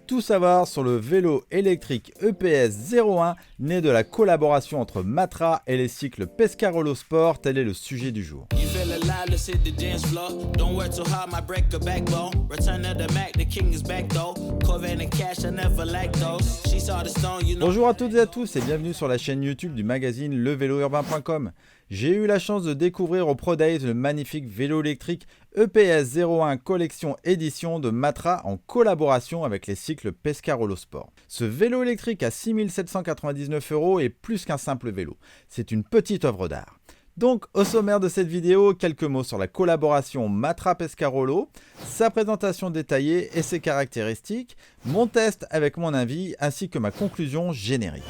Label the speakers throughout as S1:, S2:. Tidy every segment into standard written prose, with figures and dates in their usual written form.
S1: Tout savoir sur le vélo électrique EPS 01, né de la collaboration entre Matra et les cycles Pescarolo Sport, tel est le sujet du jour. Bonjour à toutes et à tous et bienvenue sur la chaîne YouTube du magazine levélourbain.com. J'ai eu la chance de découvrir au Pro Days le magnifique vélo électrique EPS 01 collection édition de Matra en collaboration avec les cycles Pescarolo Sport. Ce vélo électrique à 6 799 € est plus qu'un simple vélo, c'est une petite œuvre d'art. Donc au sommaire de cette vidéo, quelques mots sur la collaboration Matra-Pescarolo, sa présentation détaillée et ses caractéristiques, mon test avec mon avis ainsi que ma conclusion générique.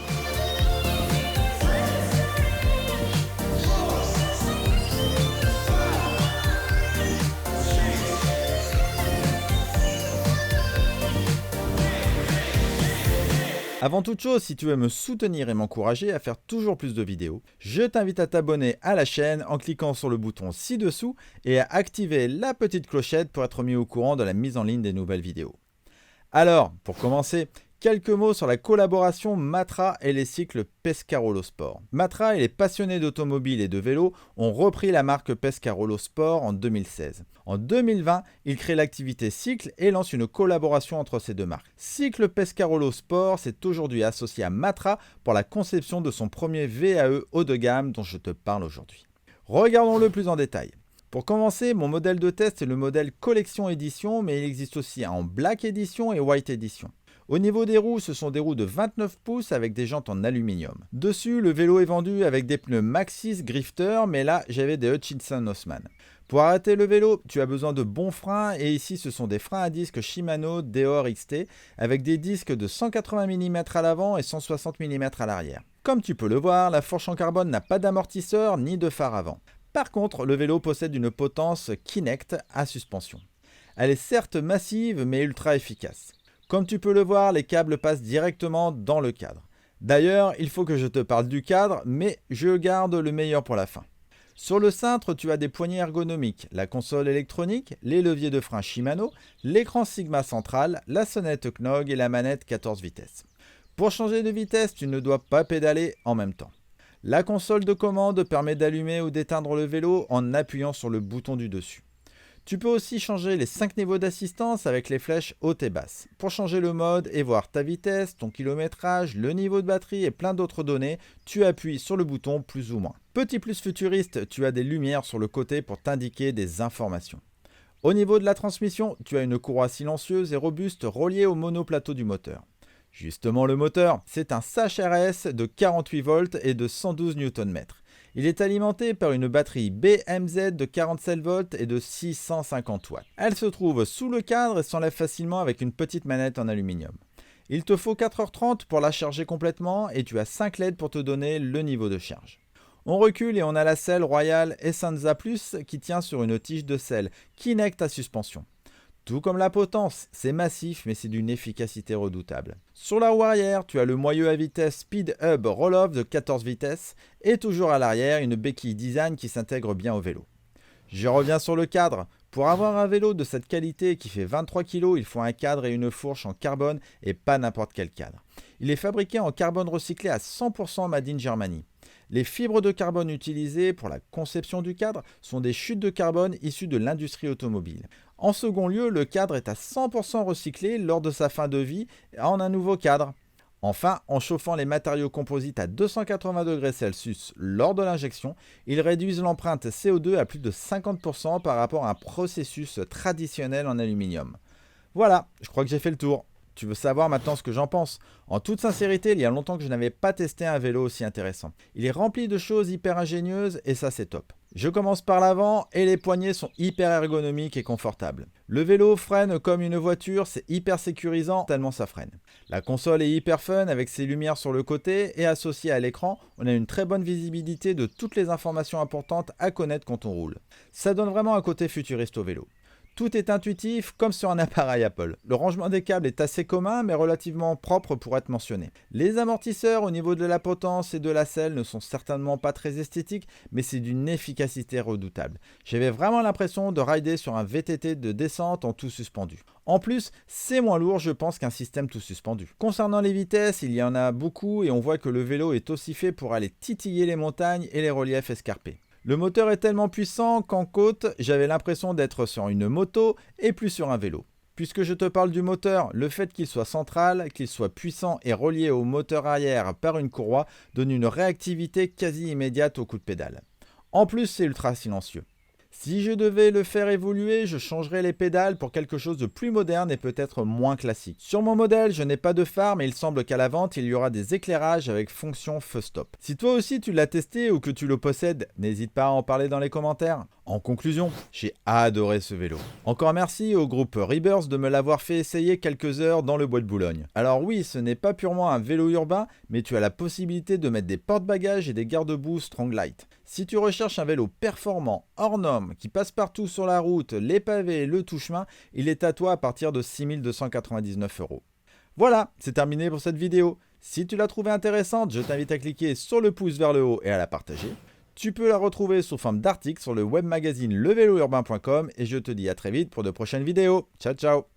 S1: Avant toute chose, si tu veux me soutenir et m'encourager à faire toujours plus de vidéos, je t'invite à t'abonner à la chaîne en cliquant sur le bouton ci-dessous et à activer la petite clochette pour être mis au courant de la mise en ligne des nouvelles vidéos. Alors, pour commencer, quelques mots sur la collaboration Matra et les cycles Pescarolo Sport. Matra et les passionnés d'automobile et de vélo ont repris la marque Pescarolo Sport en 2016. En 2020, ils créent l'activité Cycle et lancent une collaboration entre ces deux marques. Cycle Pescarolo Sport s'est aujourd'hui associé à Matra pour la conception de son premier VAE haut de gamme dont je te parle aujourd'hui. Regardons-le plus en détail. Pour commencer, mon modèle de test est le modèle Collection Édition, mais il existe aussi en Black Edition et White Edition. Au niveau des roues, ce sont des roues de 29 pouces avec des jantes en aluminium. Dessus, le vélo est vendu avec des pneus Maxxis Grifter, mais là, j'avais des Hutchinson Haussmann. Pour arrêter le vélo, tu as besoin de bons freins et ici, ce sont des freins à disque Shimano Deore XT avec des disques de 180 mm à l'avant et 160 mm à l'arrière. Comme tu peux le voir, la fourche en carbone n'a pas d'amortisseur ni de phare avant. Par contre, le vélo possède une potence Kinect à suspension. Elle est certes massive, mais ultra efficace. Comme tu peux le voir, les câbles passent directement dans le cadre. D'ailleurs, il faut que je te parle du cadre, mais je garde le meilleur pour la fin. Sur le cintre, tu as des poignées ergonomiques, la console électronique, les leviers de frein Shimano, l'écran Sigma central, la sonnette Knog et la manette 14 vitesses. Pour changer de vitesse, tu ne dois pas pédaler en même temps. La console de commande permet d'allumer ou d'éteindre le vélo en appuyant sur le bouton du dessus. Tu peux aussi changer les 5 niveaux d'assistance avec les flèches haute et basse. Pour changer le mode et voir ta vitesse, ton kilométrage, le niveau de batterie et plein d'autres données, tu appuies sur le bouton plus ou moins. Petit plus futuriste, tu as des lumières sur le côté pour t'indiquer des informations. Au niveau de la transmission, tu as une courroie silencieuse et robuste reliée au monoplateau du moteur. Justement le moteur, c'est un Sach RS de 48 volts et de 112 Nm. Il est alimenté par une batterie BMZ de 47 volts et de 650 watts. Elle se trouve sous le cadre et s'enlève facilement avec une petite manette en aluminium. Il te faut 4h30 pour la charger complètement et tu as 5 LED pour te donner le niveau de charge. On recule et on a la selle Royal Essenza Plus qui tient sur une tige de selle Kinect à suspension. Tout comme la potence, c'est massif mais c'est d'une efficacité redoutable. Sur la roue arrière, tu as le moyeu à vitesse Speed Hub Roll-Off de 14 vitesses et toujours à l'arrière, une béquille design qui s'intègre bien au vélo. Je reviens sur le cadre. Pour avoir un vélo de cette qualité qui fait 23 kg, il faut un cadre et une fourche en carbone et pas n'importe quel cadre. Il est fabriqué en carbone recyclé à 100% made in Germany. Les fibres de carbone utilisées pour la conception du cadre sont des chutes de carbone issues de l'industrie automobile. En second lieu, le cadre est à 100% recyclé lors de sa fin de vie en un nouveau cadre. Enfin, en chauffant les matériaux composites à 280 degrés Celsius lors de l'injection, ils réduisent l'empreinte CO2 à plus de 50% par rapport à un processus traditionnel en aluminium. Voilà, je crois que j'ai fait le tour. Tu veux savoir maintenant ce que j'en pense? En toute sincérité, il y a longtemps que je n'avais pas testé un vélo aussi intéressant. Il est rempli de choses hyper ingénieuses et ça c'est top. Je commence par l'avant et les poignées sont hyper ergonomiques et confortables. Le vélo freine comme une voiture, c'est hyper sécurisant tellement ça freine. La console est hyper fun avec ses lumières sur le côté et associée à l'écran, on a une très bonne visibilité de toutes les informations importantes à connaître quand on roule. Ça donne vraiment un côté futuriste au vélo. Tout est intuitif comme sur un appareil Apple. Le rangement des câbles est assez commun mais relativement propre pour être mentionné. Les amortisseurs au niveau de la potence et de la selle ne sont certainement pas très esthétiques mais c'est d'une efficacité redoutable. J'avais vraiment l'impression de rider sur un VTT de descente en tout suspendu. En plus, c'est moins lourd je pense qu'un système tout suspendu. Concernant les vitesses, il y en a beaucoup et on voit que le vélo est aussi fait pour aller titiller les montagnes et les reliefs escarpés. Le moteur est tellement puissant qu'en côte, j'avais l'impression d'être sur une moto et plus sur un vélo. Puisque je te parle du moteur, le fait qu'il soit central, qu'il soit puissant et relié au moteur arrière par une courroie donne une réactivité quasi immédiate au coup de pédale. En plus, c'est ultra silencieux. Si je devais le faire évoluer, je changerais les pédales pour quelque chose de plus moderne et peut-être moins classique. Sur mon modèle, je n'ai pas de phare, mais il semble qu'à la vente, il y aura des éclairages avec fonction feu stop. Si toi aussi tu l'as testé ou que tu le possèdes, n'hésite pas à en parler dans les commentaires. En conclusion, j'ai adoré ce vélo. Encore merci au groupe Rebirth de me l'avoir fait essayer quelques heures dans le bois de Boulogne. Alors oui, ce n'est pas purement un vélo urbain, mais tu as la possibilité de mettre des porte-bagages et des garde-boue Stronglight. Si tu recherches un vélo performant, hors norme, qui passe partout sur la route, les pavés, le tout-chemin, il est à toi à partir de 6 299 €. Voilà, c'est terminé pour cette vidéo. Si tu l'as trouvée intéressante, je t'invite à cliquer sur le pouce vers le haut et à la partager. Tu peux la retrouver sous forme d'article sur le web magazine levelourbain.com et je te dis à très vite pour de prochaines vidéos. Ciao ciao.